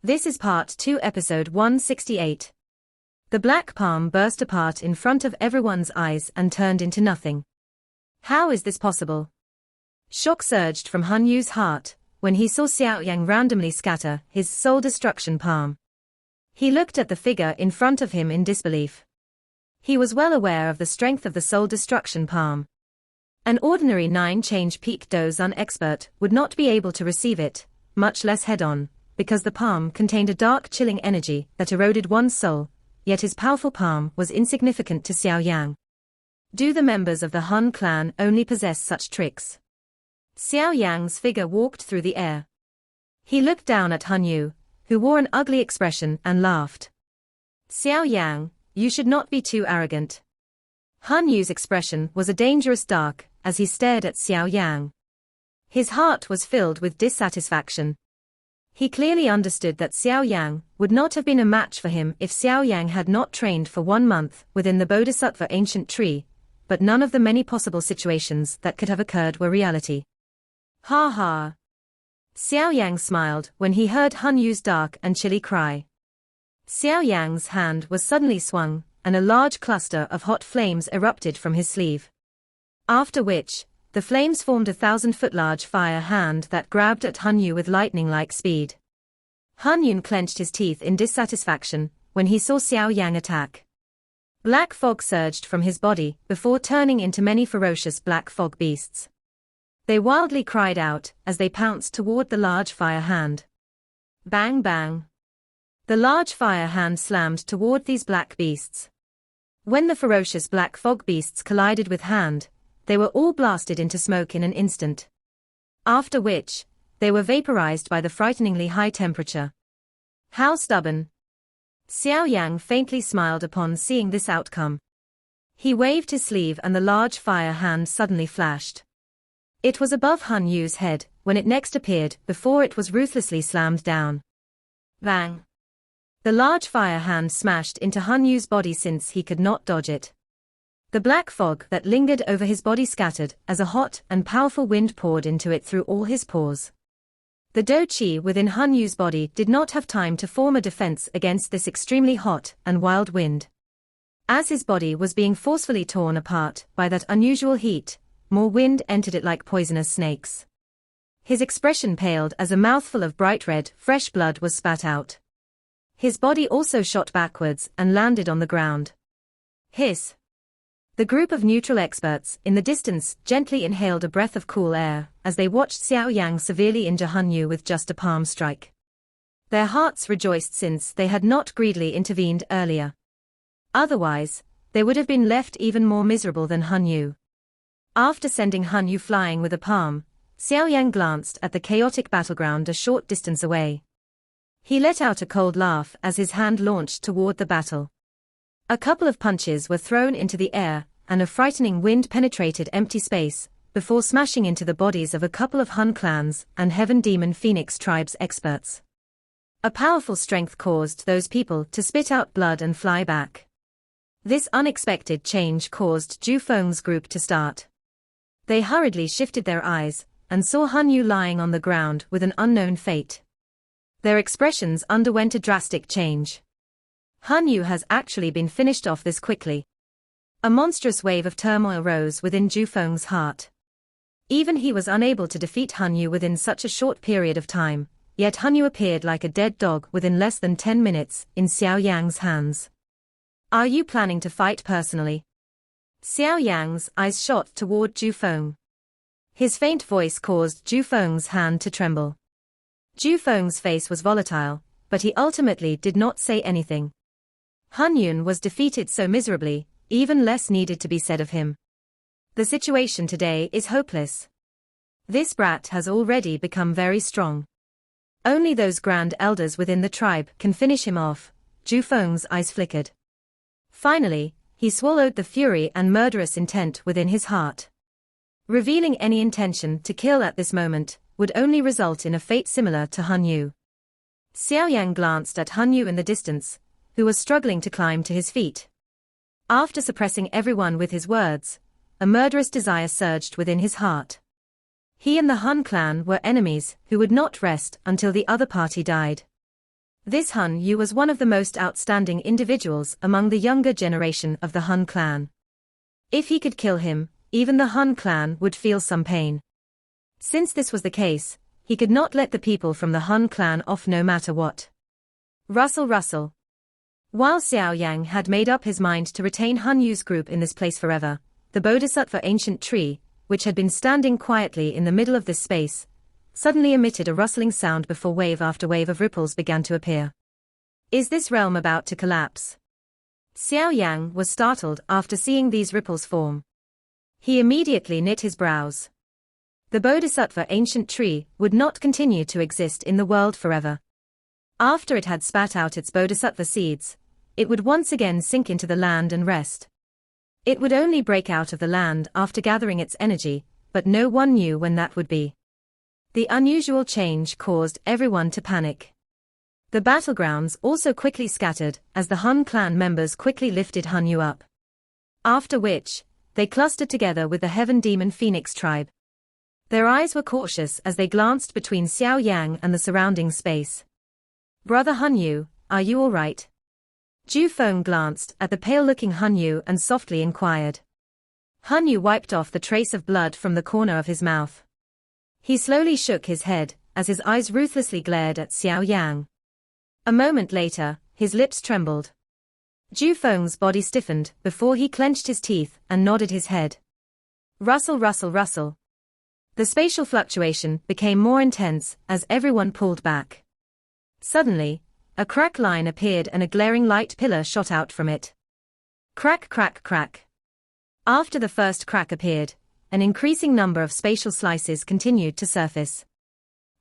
This is Part 2, Episode 168. The black palm burst apart in front of everyone's eyes and turned into nothing. How is this possible? Shock surged from Han Yu's heart when he saw Xiao Yan randomly scatter his soul destruction palm. He looked at the figure in front of him in disbelief. He was well aware of the strength of the soul destruction palm. An ordinary 9-change peak dozan expert would not be able to receive it, much less head-on, because the palm contained a dark chilling energy that eroded one's soul, yet his powerful palm was insignificant to Xiao Yang. Do the members of the Han clan only possess such tricks? Xiao Yang's figure walked through the air. He looked down at Han Yu, who wore an ugly expression and laughed. Xiao Yang, you should not be too arrogant. Han Yu's expression was a dangerous dark as he stared at Xiao Yang. His heart was filled with dissatisfaction. He clearly understood that Xiao Yang would not have been a match for him if Xiao Yang had not trained for 1 month within the Bodhisattva ancient tree, but none of the many possible situations that could have occurred were reality. Ha ha! Xiao Yang smiled when he heard Han Yu's dark and chilly cry. Xiao Yang's hand was suddenly swung, and a large cluster of hot flames erupted from his sleeve. After which, the flames formed a 1,000-foot-large fire hand that grabbed at Han Yu with lightning-like speed. Han Yun clenched his teeth in dissatisfaction when he saw Xiao Yang attack. Black fog surged from his body before turning into many ferocious black fog beasts. They wildly cried out as they pounced toward the large fire hand. Bang bang! The large fire hand slammed toward these black beasts. When the ferocious black fog beasts collided with hand, they were all blasted into smoke in an instant. After which, they were vaporized by the frighteningly high temperature. How stubborn! Xiao Yang faintly smiled upon seeing this outcome. He waved his sleeve and the large fire hand suddenly flashed. It was above Han Yu's head when it next appeared before it was ruthlessly slammed down. Bang! The large fire hand smashed into Han Yu's body since he could not dodge it. The black fog that lingered over his body scattered as a hot and powerful wind poured into it through all his pores. The Do Qi within Han Yu's body did not have time to form a defense against this extremely hot and wild wind. As his body was being forcefully torn apart by that unusual heat, more wind entered it like poisonous snakes. His expression paled as a mouthful of bright red, fresh blood was spat out. His body also shot backwards and landed on the ground. Hiss! The group of neutral experts in the distance gently inhaled a breath of cool air as they watched Xiao Yang severely injure Han Yu with just a palm strike. Their hearts rejoiced since they had not greedily intervened earlier. Otherwise, they would have been left even more miserable than Han Yu. After sending Han Yu flying with a palm, Xiao Yang glanced at the chaotic battleground a short distance away. He let out a cold laugh as his hand launched toward the battle. A couple of punches were thrown into the air, and a frightening wind penetrated empty space, before smashing into the bodies of a couple of Han clans and Heaven Demon Phoenix tribes experts. A powerful strength caused those people to spit out blood and fly back. This unexpected change caused Zhu Feng's group to start. They hurriedly shifted their eyes, and saw Han Yu lying on the ground with an unknown fate. Their expressions underwent a drastic change. Han Yu has actually been finished off this quickly. A monstrous wave of turmoil rose within Zhu Feng's heart. Even he was unable to defeat Han Yu within such a short period of time, yet Han Yu appeared like a dead dog within less than 10 minutes in Xiao Yang's hands. Are you planning to fight personally? Xiao Yang's eyes shot toward Zhu Feng. His faint voice caused Zhu Feng's hand to tremble. Zhu Feng's face was volatile, but he ultimately did not say anything. Han Yun was defeated so miserably, even less needed to be said of him. The situation today is hopeless. This brat has already become very strong. Only those grand elders within the tribe can finish him off. Zhu Feng's eyes flickered. Finally, he swallowed the fury and murderous intent within his heart. Revealing any intention to kill at this moment would only result in a fate similar to Han Yu. Xiao Yang glanced at Han Yu in the distance, who was struggling to climb to his feet. After suppressing everyone with his words, a murderous desire surged within his heart. He and the Han clan were enemies who would not rest until the other party died. This Han Yu was one of the most outstanding individuals among the younger generation of the Han clan. If he could kill him, even the Han clan would feel some pain. Since this was the case, he could not let the people from the Han clan off no matter what. Rustle. While Xiao Yan had made up his mind to retain Han Yu's group in this place forever, the Bodhisattva ancient tree, which had been standing quietly in the middle of this space, suddenly emitted a rustling sound before wave after wave of ripples began to appear. Is this realm about to collapse? Xiao Yan was startled after seeing these ripples form. He immediately knit his brows. The Bodhisattva ancient tree would not continue to exist in the world forever. After it had spat out its Bodhisattva seeds, it would once again sink into the land and rest. It would only break out of the land after gathering its energy, but no one knew when that would be. The unusual change caused everyone to panic. The battlegrounds also quickly scattered as the Han clan members quickly lifted Han Yu up. After which, they clustered together with the Heaven Demon Phoenix tribe. Their eyes were cautious as they glanced between Xiao Yang and the surrounding space. Brother Han Yu, are you all right? Ju Feng glanced at the pale-looking Han Yu and softly inquired. Han Yu wiped off the trace of blood from the corner of his mouth. He slowly shook his head as his eyes ruthlessly glared at Xiao Yang. A moment later, his lips trembled. Ju Feng's body stiffened before he clenched his teeth and nodded his head. Rustle. The spatial fluctuation became more intense as everyone pulled back. Suddenly, a crack line appeared and a glaring light pillar shot out from it. Crack. After the first crack appeared, an increasing number of spatial slices continued to surface.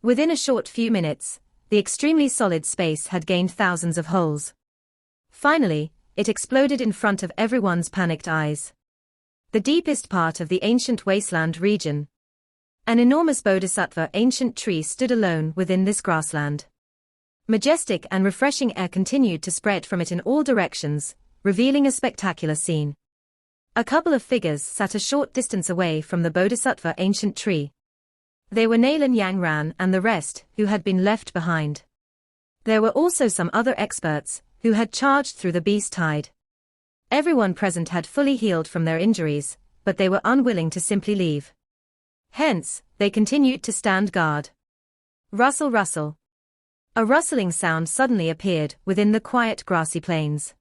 Within a short few minutes, the extremely solid space had gained thousands of holes. Finally, it exploded in front of everyone's panicked eyes. The deepest part of the ancient wasteland region. An enormous Bodhisattva ancient tree stood alone within this grassland. Majestic and refreshing air continued to spread from it in all directions, revealing a spectacular scene. A couple of figures sat a short distance away from the Bodhisattva ancient tree. They were Nalan Yangran and the rest, who had been left behind. There were also some other experts, who had charged through the beast tide. Everyone present had fully healed from their injuries, but they were unwilling to simply leave. Hence, they continued to stand guard. Rustle. A rustling sound suddenly appeared within the quiet grassy plains.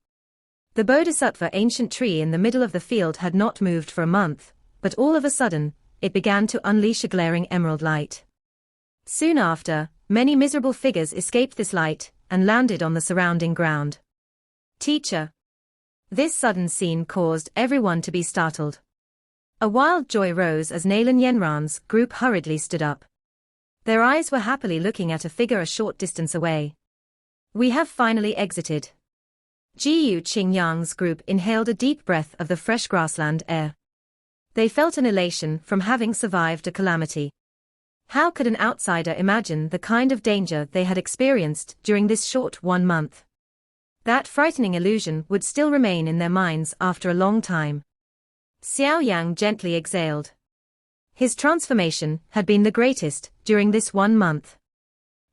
The Bodhisattva ancient tree in the middle of the field had not moved for a month, but all of a sudden, it began to unleash a glaring emerald light. Soon after, many miserable figures escaped this light and landed on the surrounding ground. Teacher. This sudden scene caused everyone to be startled. A wild joy rose as Nalan Yenran's group hurriedly stood up. Their eyes were happily looking at a figure a short distance away. We have finally exited. Jiyu Qingyang's group inhaled a deep breath of the fresh grassland air. They felt an elation from having survived a calamity. How could an outsider imagine the kind of danger they had experienced during this short 1 month? That frightening illusion would still remain in their minds after a long time. Xiao Yang gently exhaled. His transformation had been the greatest during this 1 month.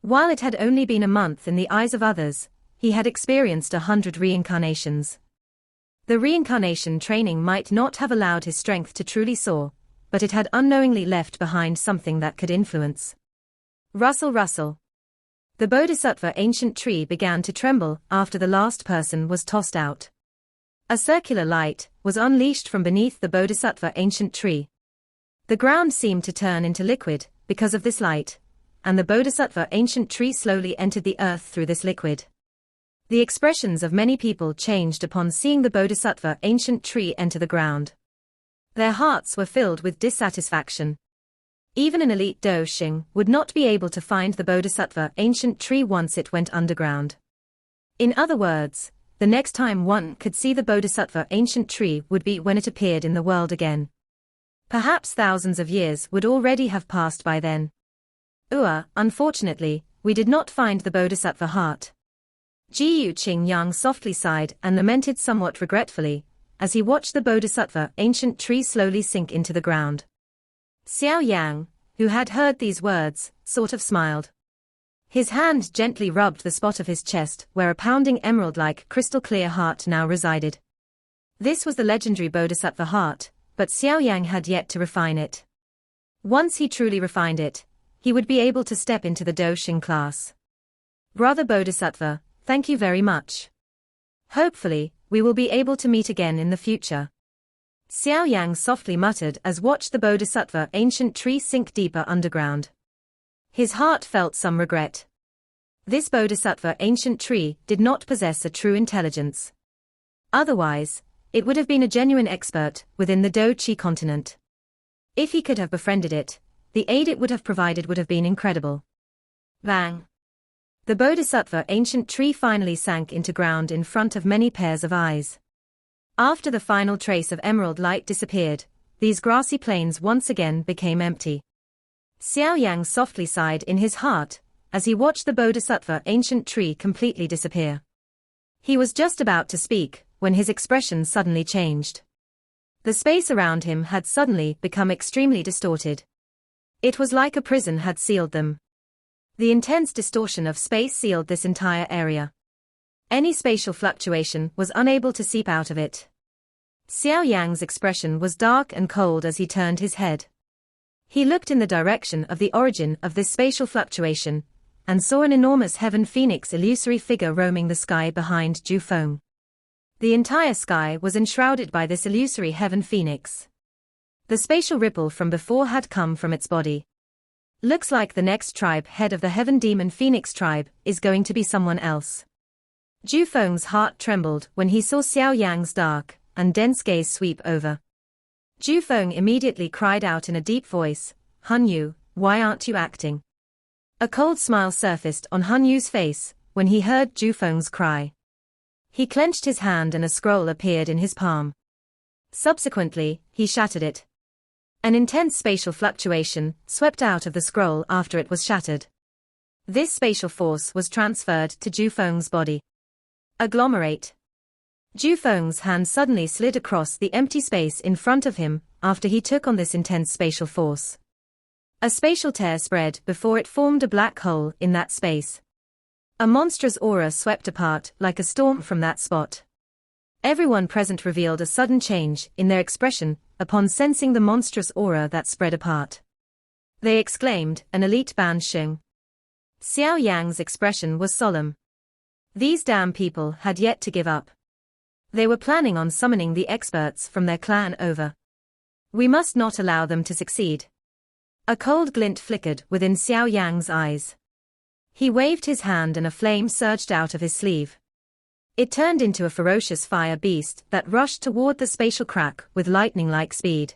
While it had only been a month in the eyes of others, he had experienced 100 reincarnations. The reincarnation training might not have allowed his strength to truly soar, but it had unknowingly left behind something that could influence. Rustle. The Bodhisattva ancient tree began to tremble after the last person was tossed out. A circular light was unleashed from beneath the Bodhisattva ancient tree. The ground seemed to turn into liquid because of this light, and the Bodhisattva ancient tree slowly entered the earth through this liquid. The expressions of many people changed upon seeing the Bodhisattva ancient tree enter the ground. Their hearts were filled with dissatisfaction. Even an elite Doshing would not be able to find the Bodhisattva ancient tree once it went underground. In other words, the next time one could see the Bodhisattva ancient tree would be when it appeared in the world again. Perhaps thousands of years would already have passed by then. Unfortunately, we did not find the Bodhisattva heart. Jiyu Qingyang softly sighed and lamented somewhat regretfully, as he watched the Bodhisattva ancient tree slowly sink into the ground. Xiao Yang, who had heard these words, sort of smiled. His hand gently rubbed the spot of his chest where a pounding emerald-like crystal-clear heart now resided. This was the legendary Bodhisattva heart, but Xiao Yan had yet to refine it. Once he truly refined it, he would be able to step into the Doshing class. Brother Bodhisattva, thank you very much. Hopefully, we will be able to meet again in the future. Xiao Yang softly muttered as watched the Bodhisattva ancient tree sink deeper underground. His heart felt some regret. This Bodhisattva ancient tree did not possess a true intelligence. Otherwise, it would have been a genuine expert within the Do Chi continent. If he could have befriended it, the aid it would have provided would have been incredible. Bang! The Bodhisattva ancient tree finally sank into ground in front of many pairs of eyes. After the final trace of emerald light disappeared, these grassy plains once again became empty. Xiao Yang softly sighed in his heart, as he watched the Bodhisattva ancient tree completely disappear. He was just about to speak, when his expression suddenly changed. The space around him had suddenly become extremely distorted. It was like a prison had sealed them. The intense distortion of space sealed this entire area. Any spatial fluctuation was unable to seep out of it. Xiao Yang's expression was dark and cold as he turned his head. He looked in the direction of the origin of this spatial fluctuation, and saw an enormous heaven phoenix illusory figure roaming the sky behind Jufeng. The entire sky was enshrouded by this illusory heaven phoenix. The spatial ripple from before had come from its body. Looks like the next tribe head of the heaven demon phoenix tribe is going to be someone else. Jufeng's heart trembled when he saw Xiao Yang's dark and dense gaze sweep over. Jufeng immediately cried out in a deep voice, "Han Yu, why aren't you acting?" A cold smile surfaced on Han Yu's face when he heard Jufeng's cry. He clenched his hand and a scroll appeared in his palm. Subsequently, he shattered it. An intense spatial fluctuation swept out of the scroll after it was shattered. This spatial force was transferred to Jufeng's body. Agglomerate. Jufeng's hand suddenly slid across the empty space in front of him after he took on this intense spatial force. A spatial tear spread before it formed a black hole in that space. A monstrous aura swept apart like a storm from that spot. Everyone present revealed a sudden change in their expression upon sensing the monstrous aura that spread apart. They exclaimed, "An elite Ban Sheng." Xiao Yang's expression was solemn. These damn people had yet to give up. They were planning on summoning the experts from their clan over. We must not allow them to succeed. A cold glint flickered within Xiao Yang's eyes. He waved his hand and a flame surged out of his sleeve. It turned into a ferocious fire beast that rushed toward the spatial crack with lightning-like speed.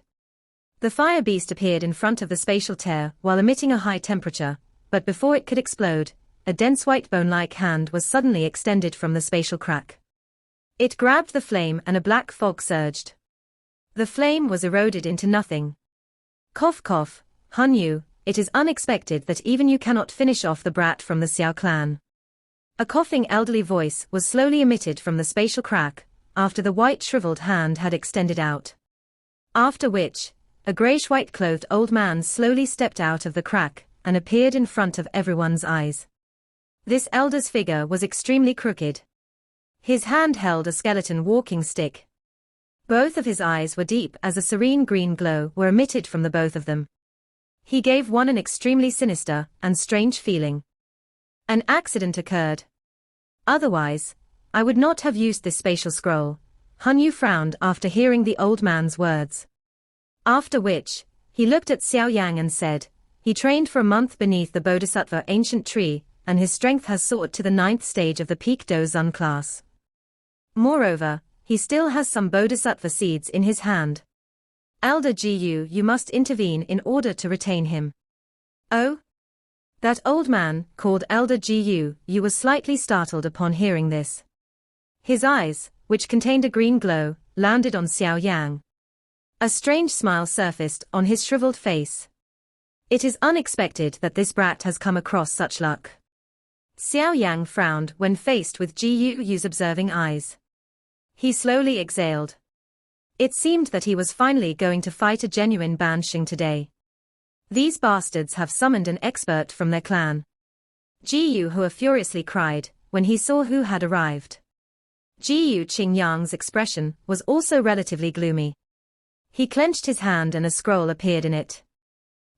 The fire beast appeared in front of the spatial tear while emitting a high temperature, but before it could explode, a dense white bone-like hand was suddenly extended from the spatial crack. It grabbed the flame and a black fog surged. The flame was eroded into nothing. Cough cough, Han Yu, it is unexpected that even you cannot finish off the brat from the Xiao clan. A coughing elderly voice was slowly emitted from the spatial crack, after the white shriveled hand had extended out. After which, a greyish-white clothed old man slowly stepped out of the crack and appeared in front of everyone's eyes. This elder's figure was extremely crooked. His hand held a skeleton walking stick. Both of his eyes were deep as a serene green glow were emitted from the both of them. He gave one an extremely sinister and strange feeling. An accident occurred. Otherwise, I would not have used this spatial scroll. Han Yu frowned after hearing the old man's words. After which, he looked at Xiao Yang and said, "He trained for a month beneath the Bodhisattva ancient tree, and his strength has soared to the 9th stage of the peak Do Zun class. Moreover, he still has some Bodhisattva seeds in his hand. Elder Gu, you must intervene in order to retain him." "Oh?" That old man, called Elder Gu, was slightly startled upon hearing this. His eyes, which contained a green glow, landed on Xiao Yang. A strange smile surfaced on his shriveled face. It is unexpected that this brat has come across such luck. Xiao Yang frowned when faced with Gu's observing eyes. He slowly exhaled. It seemed that he was finally going to fight a genuine Ban Sheng today. These bastards have summoned an expert from their clan. Ji Hua furiously cried when he saw who had arrived. Ji Qingyang's expression was also relatively gloomy. He clenched his hand and a scroll appeared in it.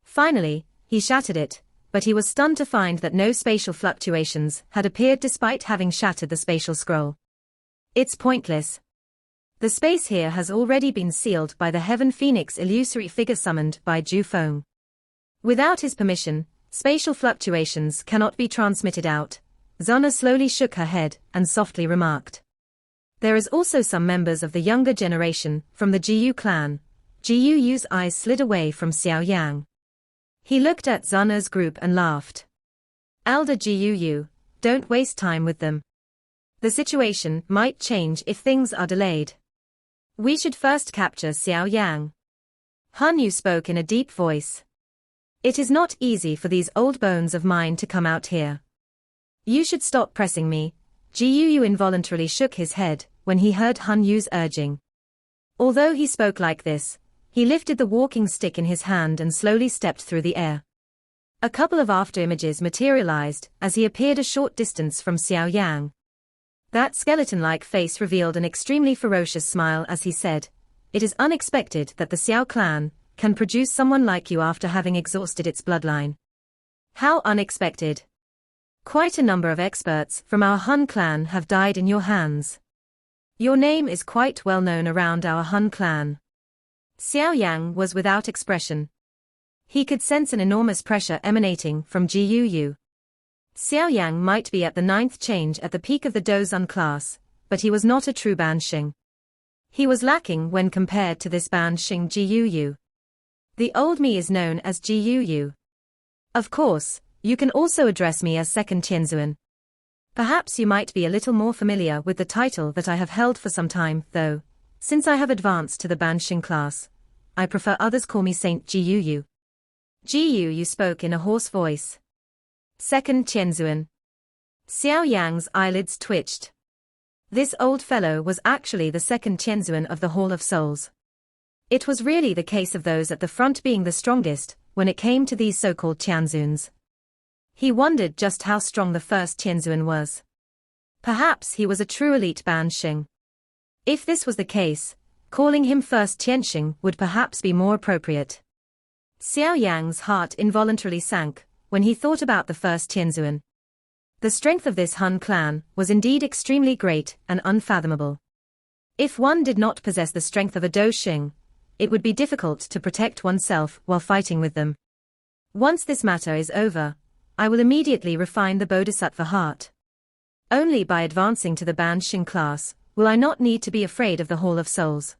Finally, he shattered it, but he was stunned to find that no spatial fluctuations had appeared despite having shattered the spatial scroll. It's pointless. The space here has already been sealed by the Heaven Phoenix illusory figure summoned by Ju Feng. Without his permission, spatial fluctuations cannot be transmitted out. Zana slowly shook her head and softly remarked. There is also some members of the younger generation from the Jiyu clan. Jiyu's eyes slid away from Xiao Yan. He looked at Zana's group and laughed. Elder Jiyu, don't waste time with them. The situation might change if things are delayed. We should first capture Xiao Yan. Han Yu spoke in a deep voice. It is not easy for these old bones of mine to come out here. You should stop pressing me. Jiyu involuntarily shook his head when he heard Han Yu's urging. Although he spoke like this, he lifted the walking stick in his hand and slowly stepped through the air. A couple of afterimages materialized as he appeared a short distance from Xiao Yan. That skeleton-like face revealed an extremely ferocious smile as he said, "It is unexpected that the Xiao clan can produce someone like you after having exhausted its bloodline." How unexpected. Quite a number of experts from our Han clan have died in your hands. Your name is quite well known around our Han clan. Xiao Yang was without expression. He could sense an enormous pressure emanating from Jiyu. Xiao Yang might be at the 9th change at the peak of the Dozun class, but he was not a true Banshing. He was lacking when compared to this Banshing Jiyu. The old me is known as Jiyu. Of course, you can also address me as Second Tianzuan. Perhaps you might be a little more familiar with the title that I have held for some time, though, since I have advanced to the Banshing class, I prefer others call me Saint Jiyu. Jiyu spoke in a hoarse voice. Second Tianzuan. Xiao Yang's eyelids twitched. This old fellow was actually the second Tianzuan of the Hall of Souls. It was really the case of those at the front being the strongest when it came to these so-called Tianzuans. He wondered just how strong the first Tianzuan was. Perhaps he was a true elite Banshing. If this was the case, calling him first Tianxing would perhaps be more appropriate. Xiao Yang's heart involuntarily sank when he thought about the first Tianzuan. The strength of this Han clan was indeed extremely great and unfathomable. If one did not possess the strength of a Doxing, it would be difficult to protect oneself while fighting with them. Once this matter is over, I will immediately refine the Bodhisattva heart. Only by advancing to the Banshing class will I not need to be afraid of the Hall of Souls.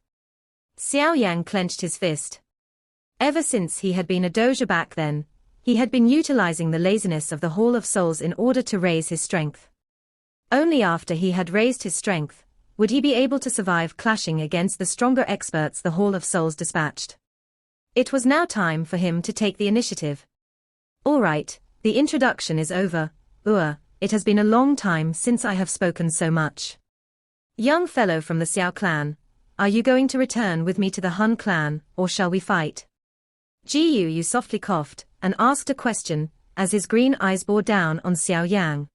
Xiao Yang clenched his fist. Ever since he had been a doja back then, he had been utilizing the laziness of the Hall of Souls in order to raise his strength. Only after he had raised his strength would he be able to survive clashing against the stronger experts the Hall of Souls dispatched. It was now time for him to take the initiative. All right. The introduction is over. It has been a long time since I have spoken so much. Young fellow from the Xiao clan, are you going to return with me to the Han clan, or shall we fight? Jiyu softly coughed and asked a question as his green eyes bore down on Xiao Yang.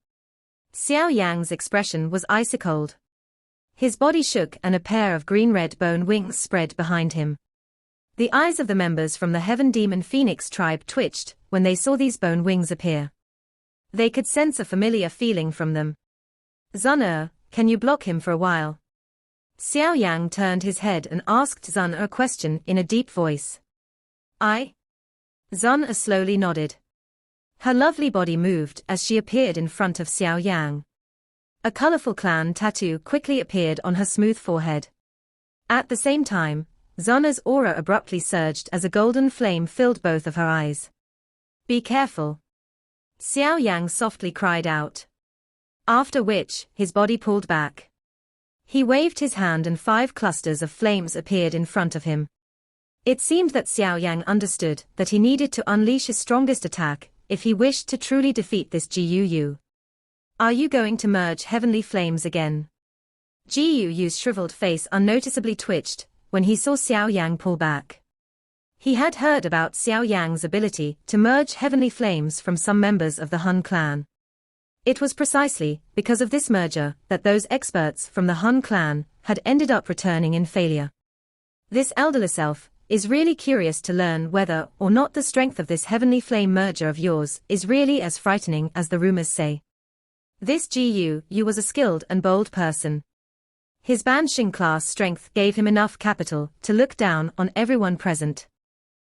Xiao Yang's expression was icy cold. His body shook and a pair of green-red bone wings spread behind him. The eyes of the members from the Heaven Demon Phoenix tribe twitched when they saw these bone wings appear. They could sense a familiar feeling from them. Zun, can you block him for a while? Xiao Yang turned his head and asked Zun a question in a deep voice. I? Zun slowly nodded. Her lovely body moved as she appeared in front of Xiao Yang. A colorful clan tattoo quickly appeared on her smooth forehead. At the same time, Zana's aura abruptly surged as a golden flame filled both of her eyes. Be careful. Xiao Yang softly cried out. After which, his body pulled back. He waved his hand and 5 clusters of flames appeared in front of him. It seemed that Xiao Yang understood that he needed to unleash his strongest attack if he wished to truly defeat this Jiyu. Are you going to merge heavenly flames again? Jiyu's shriveled face unnoticeably twitched when he saw Xiao Yang pull back. He had heard about Xiao Yang's ability to merge heavenly flames from some members of the Han clan. It was precisely because of this merger that those experts from the Hun clan had ended up returning in failure. This elderless elf is really curious to learn whether or not the strength of this heavenly flame merger of yours is really as frightening as the rumors say. This Xiao Yan was a skilled and bold person. His Banshing class strength gave him enough capital to look down on everyone present.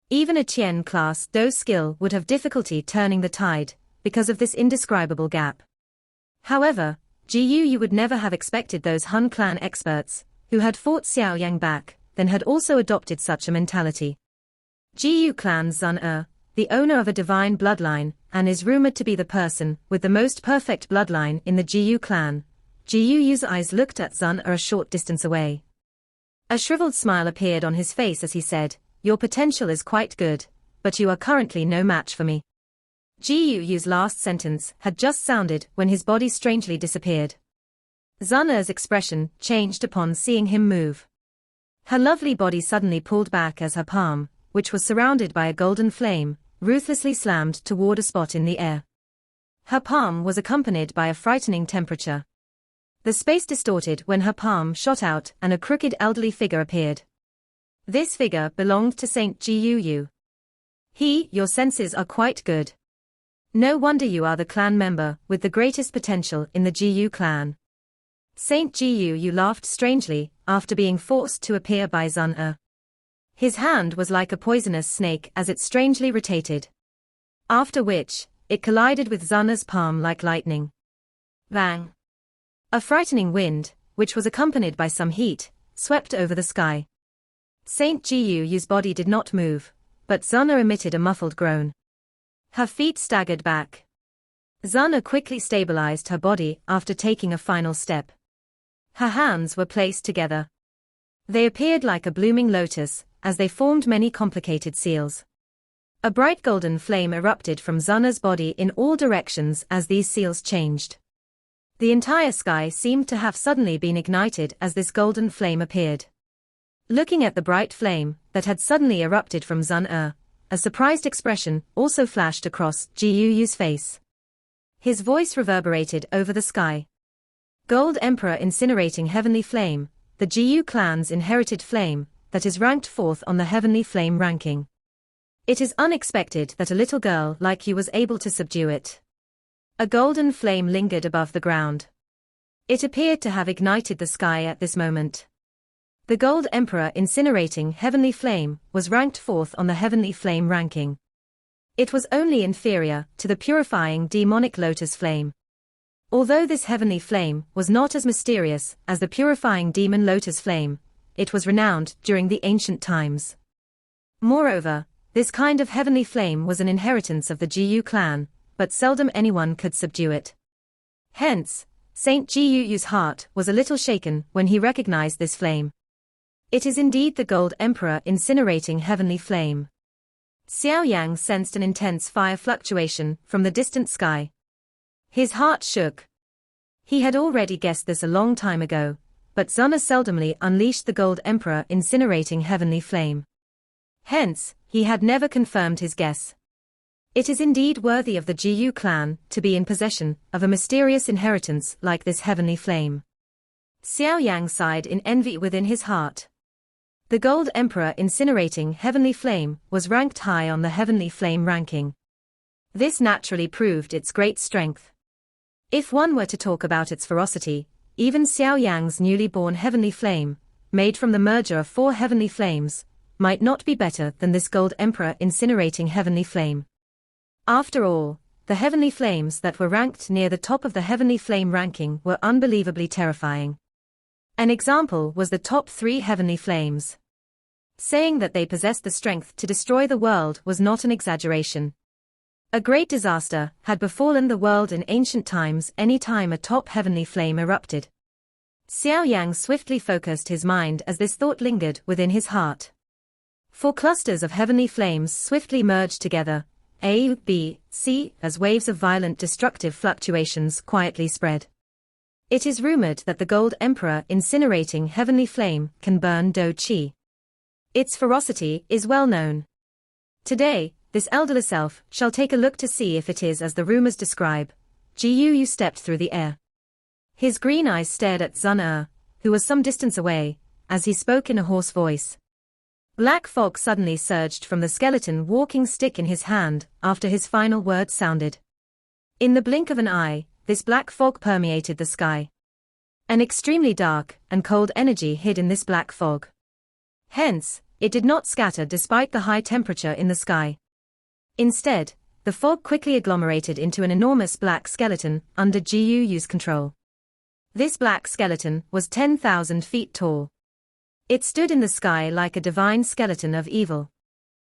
Even a Qian class dose skill would have difficulty turning the tide because of this indescribable gap. However, Xiao Yan would never have expected those Hun clan experts, who had fought Xiao Yan back, then had also adopted such a mentality. Xiao clan's Zun, the owner of a divine bloodline, and is rumored to be the person with the most perfect bloodline in the Xiao clan. Xiao Yan's eyes looked at Zun a short distance away. A shriveled smile appeared on his face as he said, "Your potential is quite good, but you are currently no match for me." Xiao Yan's last sentence had just sounded when his body strangely disappeared. Zun's expression changed upon seeing him move. Her lovely body suddenly pulled back as her palm, which was surrounded by a golden flame, ruthlessly slammed toward a spot in the air. Her palm was accompanied by a frightening temperature. The space distorted when her palm shot out and a crooked elderly figure appeared. This figure belonged to Saint Xiao Yan. Your senses are quite good. No wonder you are the clan member with the greatest potential in the Xiao clan. Saint Xiao Yan laughed strangely after being forced to appear by Zun. His hand was like a poisonous snake as it strangely rotated. After which, it collided with Zun's palm like lightning. Bang! A frightening wind, which was accompanied by some heat, swept over the sky. Saint Xiao Yan's body did not move, but Zun emitted a muffled groan. Her feet staggered back. Zun quickly stabilized her body after taking a final step. Her hands were placed together. They appeared like a blooming lotus, as they formed many complicated seals. A bright golden flame erupted from Zun's body in all directions as these seals changed. The entire sky seemed to have suddenly been ignited as this golden flame appeared. Looking at the bright flame that had suddenly erupted from Zun, a surprised expression also flashed across Xiao Yan's face. His voice reverberated over the sky. Gold Emperor incinerating heavenly flame, the Xiao clan's inherited flame, that is ranked 4th on the heavenly flame ranking. It is unexpected that a little girl like you was able to subdue it. A golden flame lingered above the ground. It appeared to have ignited the sky at this moment. The Gold Emperor incinerating heavenly flame was ranked 4th on the heavenly flame ranking. It was only inferior to the purifying demonic lotus flame. Although this heavenly flame was not as mysterious as the purifying demon lotus flame, it was renowned during the ancient times. Moreover, this kind of heavenly flame was an inheritance of the Xiao clan, but seldom anyone could subdue it. Hence, Saint Xiao Yan's heart was a little shaken when he recognized this flame. It is indeed the Gold Emperor incinerating heavenly flame. Xiao Yan sensed an intense fire fluctuation from the distant sky. His heart shook. He had already guessed this a long time ago, but Zun seldomly unleashed the Gold Emperor incinerating heavenly flame. Hence, he had never confirmed his guess. It is indeed worthy of the Xiao clan to be in possession of a mysterious inheritance like this heavenly flame. Xiao Yan sighed in envy within his heart. The Gold Emperor incinerating heavenly flame was ranked high on the heavenly flame ranking. This naturally proved its great strength. If one were to talk about its ferocity, even Xiao Yan's newly born heavenly flame, made from the merger of 4 heavenly flames, might not be better than this Gold Emperor incinerating heavenly flame. After all, the heavenly flames that were ranked near the top of the heavenly flame ranking were unbelievably terrifying. An example was the top 3 heavenly flames. Saying that they possessed the strength to destroy the world was not an exaggeration. A great disaster had befallen the world in ancient times any time a top heavenly flame erupted. Xiao Yan swiftly focused his mind as this thought lingered within his heart. 4 clusters of heavenly flames swiftly merged together, A, B, C, as waves of violent destructive fluctuations quietly spread. It is rumored that the Gold Emperor incinerating heavenly flame can burn Do Qi. Its ferocity is well known. Today, this elderless elf shall take a look to see if it is as the rumors describe, Xiao stepped through the air. His green eyes stared at Sun who was some distance away, as he spoke in a hoarse voice. Black fog suddenly surged from the skeleton walking stick in his hand after his final words sounded. In the blink of an eye, this black fog permeated the sky. An extremely dark and cold energy hid in this black fog. Hence, it did not scatter despite the high temperature in the sky. Instead, the fog quickly agglomerated into an enormous black skeleton under Xiao's control. This black skeleton was 10,000 feet tall. It stood in the sky like a divine skeleton of evil.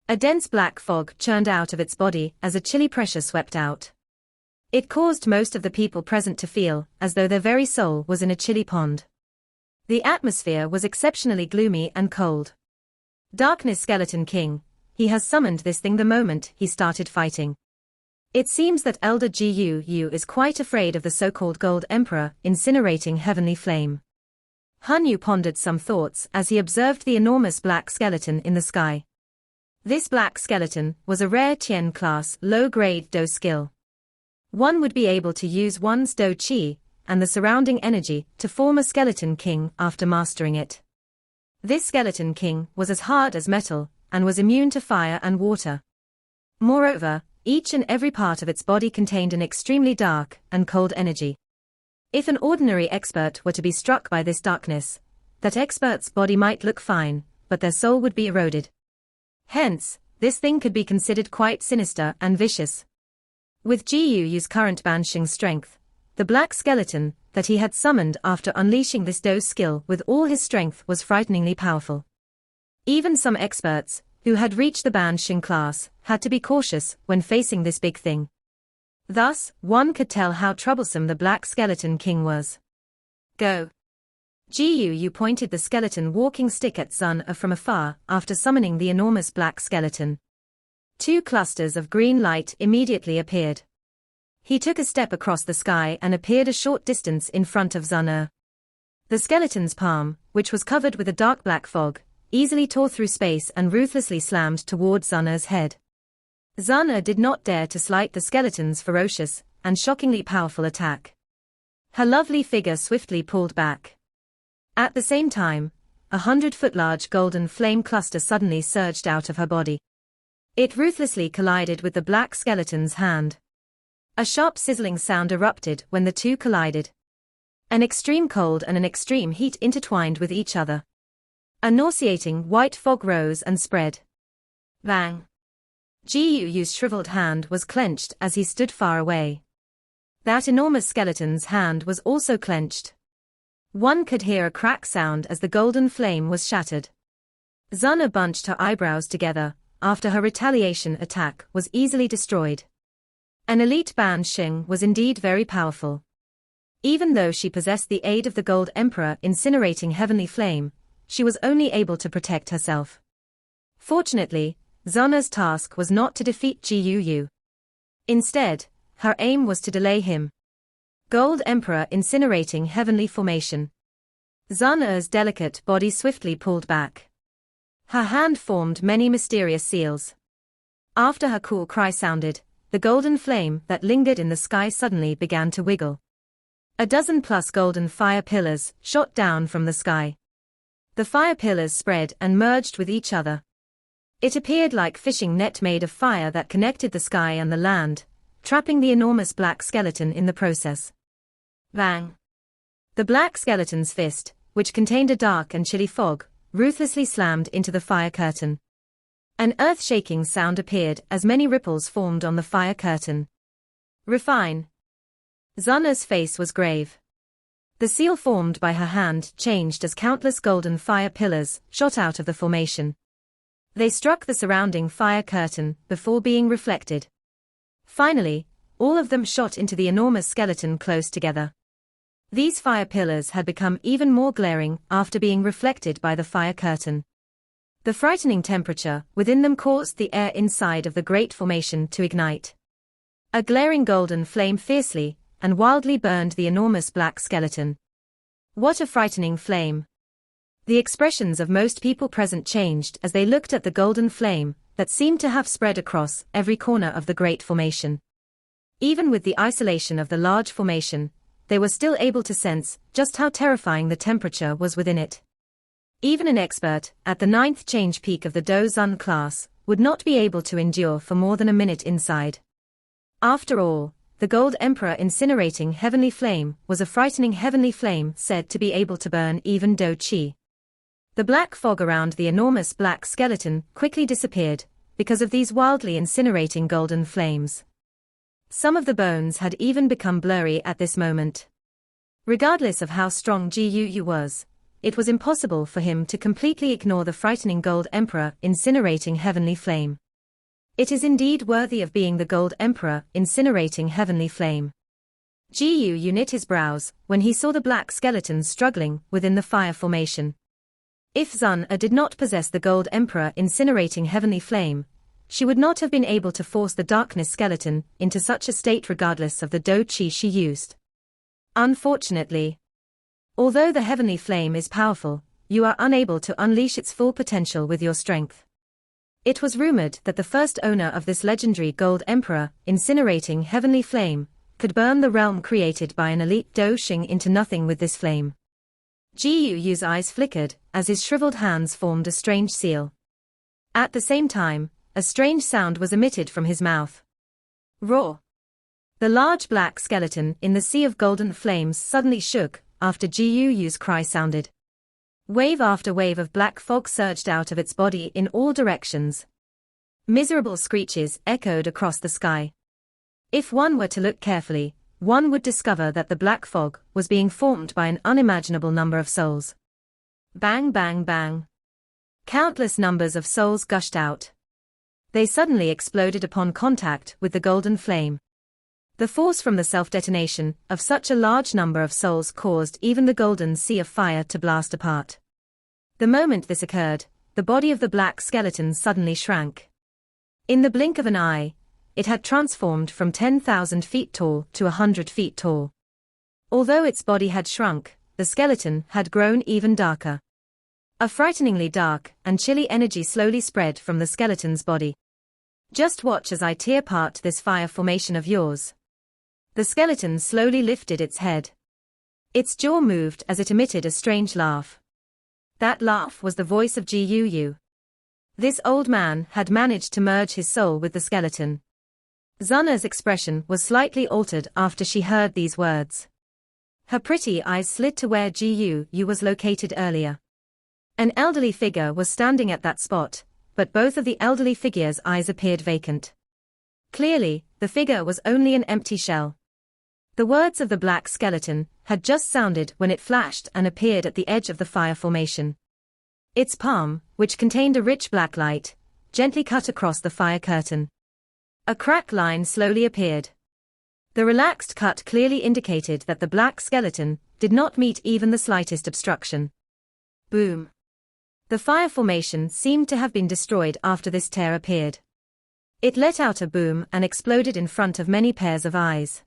A dense black fog churned out of its body as a chilly pressure swept out. It caused most of the people present to feel as though their very soul was in a chilly pond. The atmosphere was exceptionally gloomy and cold. Darkness Skeleton King, he has summoned this thing the moment he started fighting. It seems that Elder Xiao is quite afraid of the so-called Gold Emperor incinerating heavenly flame. Han Yu pondered some thoughts as he observed the enormous black skeleton in the sky. This black skeleton was a rare Tian class low-grade Do skill. One would be able to use one's Do Qi and the surrounding energy to form a Skeleton King after mastering it. This Skeleton King was as hard as metal and was immune to fire and water. Moreover, each and every part of its body contained an extremely dark and cold energy. If an ordinary expert were to be struck by this darkness, that expert's body might look fine, but their soul would be eroded. Hence, this thing could be considered quite sinister and vicious. With Xiao's current banshing strength, the black skeleton that he had summoned after unleashing this Do skill with all his strength was frighteningly powerful. Even some experts, who had reached the banshing class, had to be cautious when facing this big thing. Thus, one could tell how troublesome the Black Skeleton King was. Go! Xiao pointed the skeleton walking stick at Sun from afar after summoning the enormous black skeleton. 2 clusters of green light immediately appeared. He took a step across the sky and appeared a short distance in front of Sun. The skeleton's palm, which was covered with a dark black fog, easily tore through space and ruthlessly slammed toward Sun's head. Sun did not dare to slight the skeleton's ferocious and shockingly powerful attack. Her lovely figure swiftly pulled back. At the same time, 100-foot-large golden flame cluster suddenly surged out of her body. It ruthlessly collided with the black skeleton's hand. A sharp sizzling sound erupted when the two collided. An extreme cold and an extreme heat intertwined with each other. A nauseating white fog rose and spread. Bang! Xiao's shriveled hand was clenched as he stood far away. That enormous skeleton's hand was also clenched. One could hear a crack sound as the golden flame was shattered. Sun bunched her eyebrows together after her retaliation attack was easily destroyed. An elite Ban Xing was indeed very powerful. Even though she possessed the aid of the Gold Emperor incinerating heavenly flame, she was only able to protect herself. Fortunately, Sun's task was not to defeat Xiao. Instead, her aim was to delay him. Gold Emperor incinerating heavenly formation. Sun's delicate body swiftly pulled back. Her hand formed many mysterious seals. After her cool cry sounded, the golden flame that lingered in the sky suddenly began to wiggle. 12+ golden fire pillars shot down from the sky. The fire pillars spread and merged with each other. It appeared like fishing net made of fire that connected the sky and the land, trapping the enormous black skeleton in the process. Bang! The black skeleton's fist, which contained a dark and chilly fog, ruthlessly slammed into the fire curtain. An earth-shaking sound appeared as many ripples formed on the fire curtain. Refine. Sun's face was grave. The seal formed by her hand changed as countless golden fire pillars shot out of the formation. They struck the surrounding fire curtain before being reflected. Finally, all of them shot into the enormous skeleton close together. These fire pillars had become even more glaring after being reflected by the fire curtain. The frightening temperature within them caused the air inside of the great formation to ignite. A glaring golden flame fiercely and wildly burned the enormous black skeleton. What a frightening flame! The expressions of most people present changed as they looked at the golden flame that seemed to have spread across every corner of the great formation. Even with the isolation of the large formation, they were still able to sense just how terrifying the temperature was within it. Even an expert, at the 9th change peak of the Do Zun class, would not be able to endure for more than a minute inside. After all, the Gold Emperor incinerating heavenly flame was a frightening heavenly flame said to be able to burn even Do Qi. The black fog around the enormous black skeleton quickly disappeared, because of these wildly incinerating golden flames. Some of the bones had even become blurry at this moment. Regardless of how strong Ji Yu was, it was impossible for him to completely ignore the frightening Gold Emperor incinerating heavenly flame. It is indeed worthy of being the Gold Emperor incinerating heavenly flame. Ji Yu knit his brows when he saw the black skeleton struggling within the fire formation. If Zun did not possess the Gold Emperor incinerating heavenly flame, she would not have been able to force the darkness skeleton into such a state regardless of the Do Qi she used. Unfortunately, although the heavenly flame is powerful, you are unable to unleash its full potential with your strength. It was rumored that the first owner of this legendary Gold Emperor incinerating heavenly flame could burn the realm created by an elite Do Xing into nothing with this flame. Ji Yu's eyes flickered as his shriveled hands formed a strange seal. At the same time, a strange sound was emitted from his mouth. Roar! The large black skeleton in the sea of golden flames suddenly shook after Ji Yu's cry sounded. Wave after wave of black fog surged out of its body in all directions. Miserable screeches echoed across the sky. If one were to look carefully, one would discover that the black fog was being formed by an unimaginable number of souls. Bang, bang, bang. Countless numbers of souls gushed out. They suddenly exploded upon contact with the golden flame. The force from the self-detonation of such a large number of souls caused even the golden sea of fire to blast apart. The moment this occurred, the body of the black skeleton suddenly shrank. In the blink of an eye, it had transformed from 10,000 feet tall to 100 feet tall. Although its body had shrunk, the skeleton had grown even darker. A frighteningly dark and chilly energy slowly spread from the skeleton's body. Just watch as I tear apart this fire formation of yours. The skeleton slowly lifted its head. Its jaw moved as it emitted a strange laugh. That laugh was the voice of Ji Yu. This old man had managed to merge his soul with the skeleton. Zunna's expression was slightly altered after she heard these words. Her pretty eyes slid to where Ji Yu was located earlier. An elderly figure was standing at that spot, but both of the elderly figure's eyes appeared vacant. Clearly, the figure was only an empty shell. The words of the black skeleton had just sounded when it flashed and appeared at the edge of the fire formation. Its palm, which contained a rich black light, gently cut across the fire curtain. A crack line slowly appeared. The relaxed cut clearly indicated that the black skeleton did not meet even the slightest obstruction. Boom! The fire formation seemed to have been destroyed after this tear appeared. It let out a boom and exploded in front of many pairs of eyes.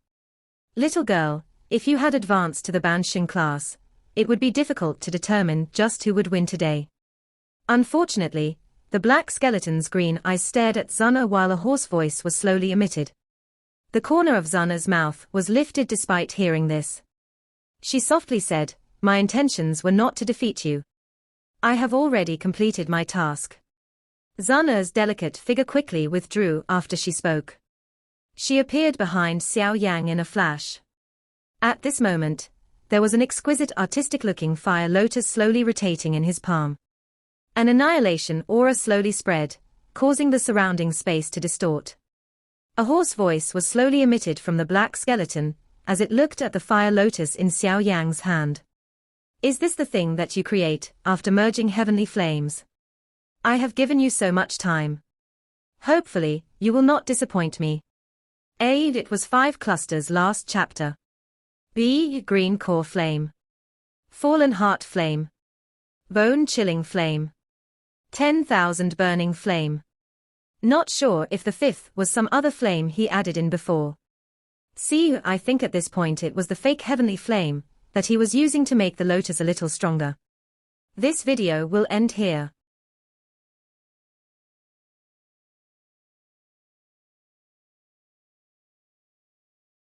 Little girl, if you had advanced to the Bansheng class, it would be difficult to determine just who would win today. Unfortunately, the black skeleton's green eyes stared at Zunna while a hoarse voice was slowly emitted. The corner of Zunna's mouth was lifted despite hearing this. She softly said, "My intentions were not to defeat you. I have already completed my task." Zunna's delicate figure quickly withdrew after she spoke. She appeared behind Xiao Yan in a flash. At this moment, there was an exquisite artistic-looking fire lotus slowly rotating in his palm. An annihilation aura slowly spread, causing the surrounding space to distort. A hoarse voice was slowly emitted from the black skeleton, as it looked at the fire lotus in Xiao Yang's hand. "Is this the thing that you create, after merging heavenly flames? I have given you so much time. Hopefully, you will not disappoint me." A. It was 5 clusters last chapter. B. Green core flame. Fallen heart flame. Bone chilling flame. 10,000 burning flame. Not sure if the 5th was some other flame he added in before. See, I think at this point it was the fake heavenly flame that he was using to make the lotus a little stronger. This video will end here.